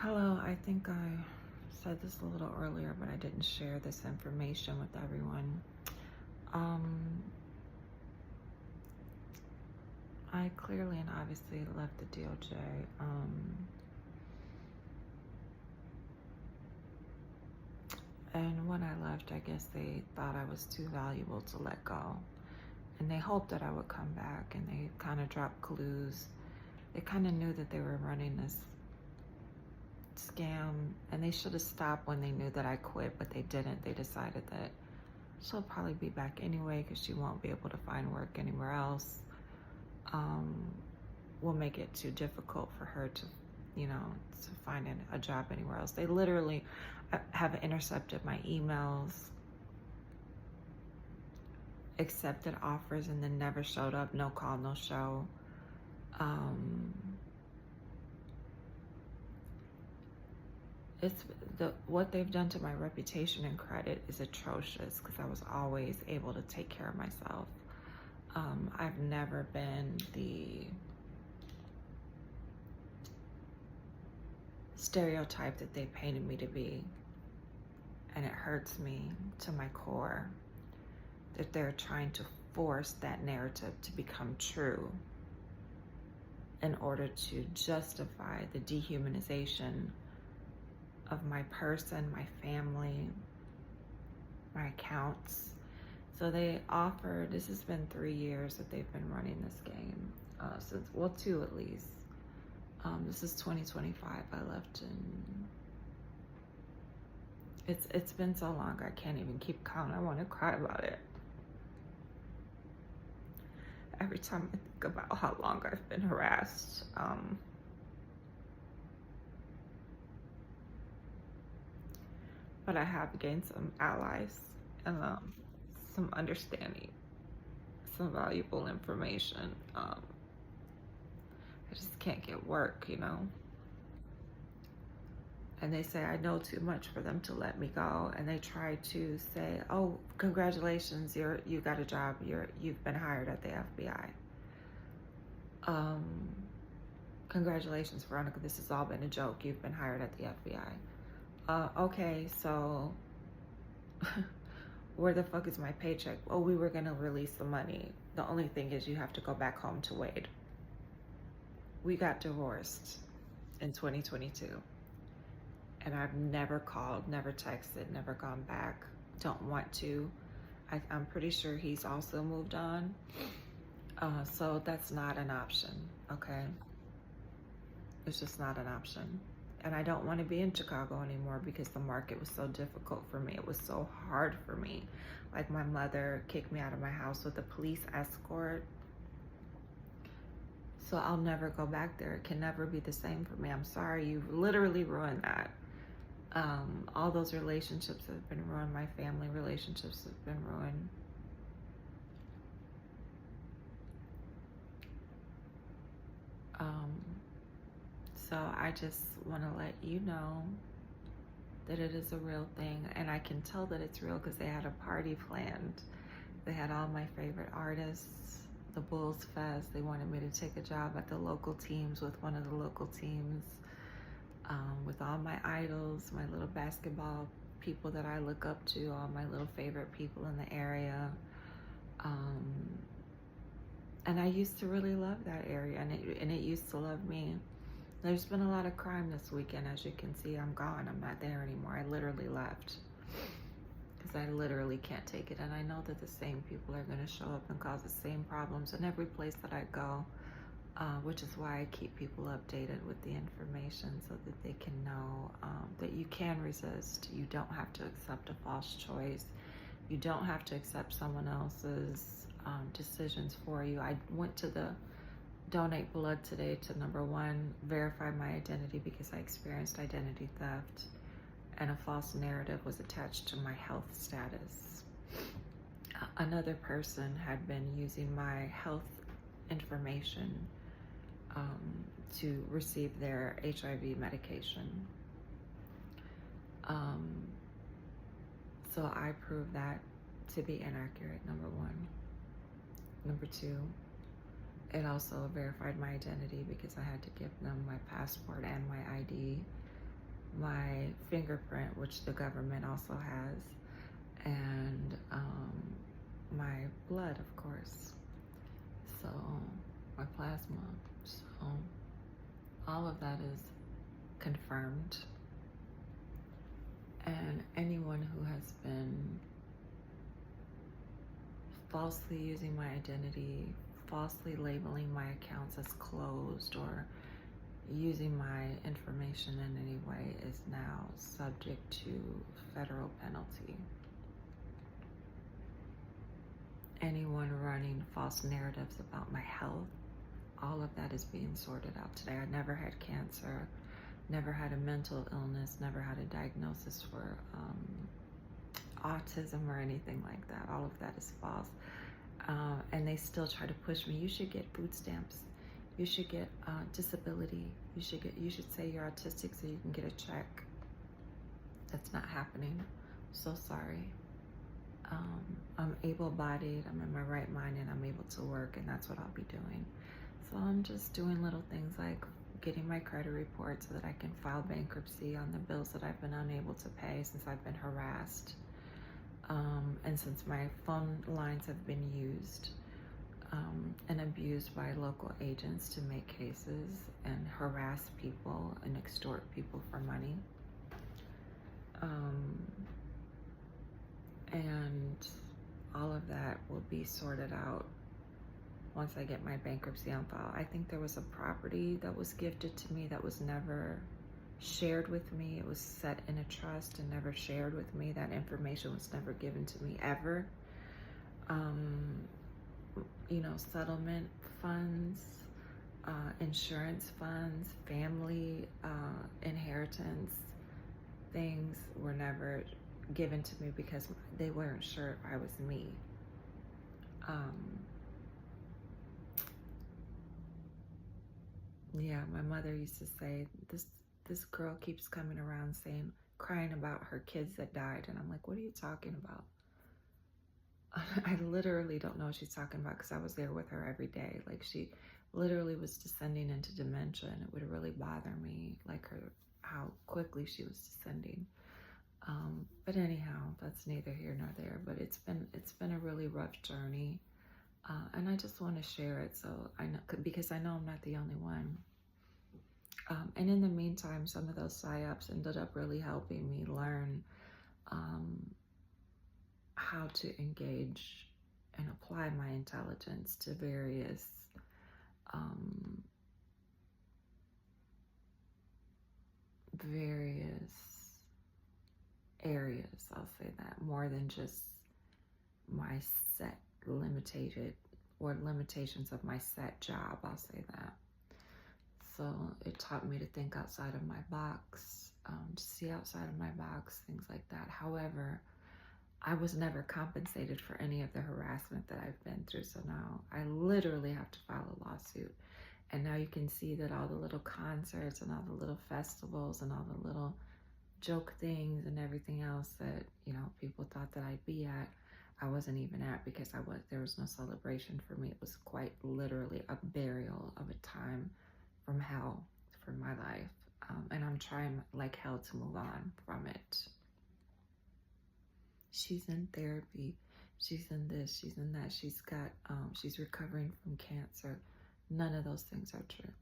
Hello, I think I said this a little earlier, but I didn't share this information with everyone. Um, I clearly and obviously left the DOJ. And when I left, I guess they thought I was too valuable to let go. And they hoped that I would come back, and they kind of dropped clues. They kind of knew that they were running this scam, and they should have stopped when they knew that I quit, but they didn't. They decided that she'll probably be back anyway because she won't be able to find work anywhere else. Will make it too difficult for her to, to find a job anywhere else. They literally have intercepted my emails, accepted offers, and then never showed up. No call, no show. What they've done to my reputation and credit is atrocious because I was always able to take care of myself. I've never been the stereotype that they painted me to be, and it hurts me to my core that they're trying to force that narrative to become true in order to justify the dehumanization of my person, my family, my accounts. So they offered, this has been 3 years that they've been running this game, since, well, 2 at least. This is 2025, I left in, it's been so long, I can't even keep count. I want to cry about it. Every time I think about how long I've been harassed. But I have gained some allies and some understanding, some valuable information. I just can't get work, And they say I know too much for them to let me go. And they try to say, "Oh, congratulations, you got a job. You've been hired at the FBI. Congratulations, Veronica. This has all been a joke. You've been hired at the FBI." Okay, so where the fuck is my paycheck? Oh, we were gonna release the money. The only thing is you have to go back home to Wade. We got divorced in 2022. And I've never called, never texted, never gone back. Don't want to. I'm pretty sure he's also moved on. So that's not an option, okay? It's just not an option. And I don't want to be in Chicago anymore because the market was so difficult for me. It was so hard for me. Like, my mother kicked me out of my house with a police escort. So I'll never go back there. It can never be the same for me. I'm sorry, you've literally ruined that. All those relationships have been ruined. My family relationships have been ruined. So I just want to let you know that it is a real thing, and I can tell that it's real because they had a party planned. They had all my favorite artists, the Bulls Fest. They wanted me to take a job at the local teams with one of the local teams, with all my idols, my little basketball people that I look up to, all my little favorite people in the area. And I used to really love that area, and it used to love me. There's been a lot of crime this weekend. As you can see, I'm gone. I'm not there anymore. I literally left because I literally can't take it. And I know that the same people are going to show up and cause the same problems in every place that I go, which is why I keep people updated with the information so that they can know that you can resist. You don't have to accept a false choice. You don't have to accept someone else's decisions for you. I went to the donate blood today to, number one, verify my identity because I experienced identity theft and a false narrative was attached to my health status. Another person had been using my health information to receive their HIV medication. So I proved that to be inaccurate, number one. Number two, it also verified my identity because I had to give them my passport and my ID my fingerprint, which the government also has, and my blood, of course. So my plasma. So all of that is confirmed. And anyone who has been falsely using my identity, falsely labeling my accounts as closed, or using my information in any way is now subject to federal penalty. Anyone running false narratives about my health, all of that is being sorted out today. I never had cancer, never had a mental illness, never had a diagnosis for autism or anything like that. All of that is false. And they still try to push me. You should get food stamps. You should get disability. You should say you're autistic so you can get a check. That's not happening. So sorry. I'm able-bodied. I'm in my right mind, and I'm able to work, and that's what I'll be doing. So I'm just doing little things like getting my credit report so that I can file bankruptcy on the bills that I've been unable to pay since I've been harassed. And since my phone lines have been used and abused by local agents to make cases and harass people and extort people for money. And all of that will be sorted out once I get my bankruptcy on file. I think there was a property that was gifted to me that was never shared with me. It was set in a trust and never shared with me. That information was never given to me ever. You know, settlement funds, insurance funds, family inheritance things were never given to me because they weren't sure if I was me. Yeah, my mother used to say, this girl keeps coming around saying, crying about her kids that died. And I'm like, what are you talking about? I literally don't know what she's talking about because I was there with her every day. Like, she literally was descending into dementia, and it would really bother me, like how quickly she was descending. But anyhow, that's neither here nor there. But it's been a really rough journey, and I just want to share it so I know, because I know I'm not the only one. And in the meantime, some of those psyops ended up really helping me learn how to engage and apply my intelligence to various areas, I'll say that, more than just my set limitations of my set job, I'll say that. So it taught me to think outside of my box, to see outside of my box, things like that. However, I was never compensated for any of the harassment that I've been through. So now I literally have to file a lawsuit. And now you can see that all the little concerts and all the little festivals and all the little joke things and everything else that, you know, people thought that I'd be at, I wasn't even at, because there was no celebration for me. It was quite literally a burial of a time from hell for my life. And I'm trying like hell to move on from it. She's in therapy. She's in this, she's in that. She's recovering from cancer. None of those things are true.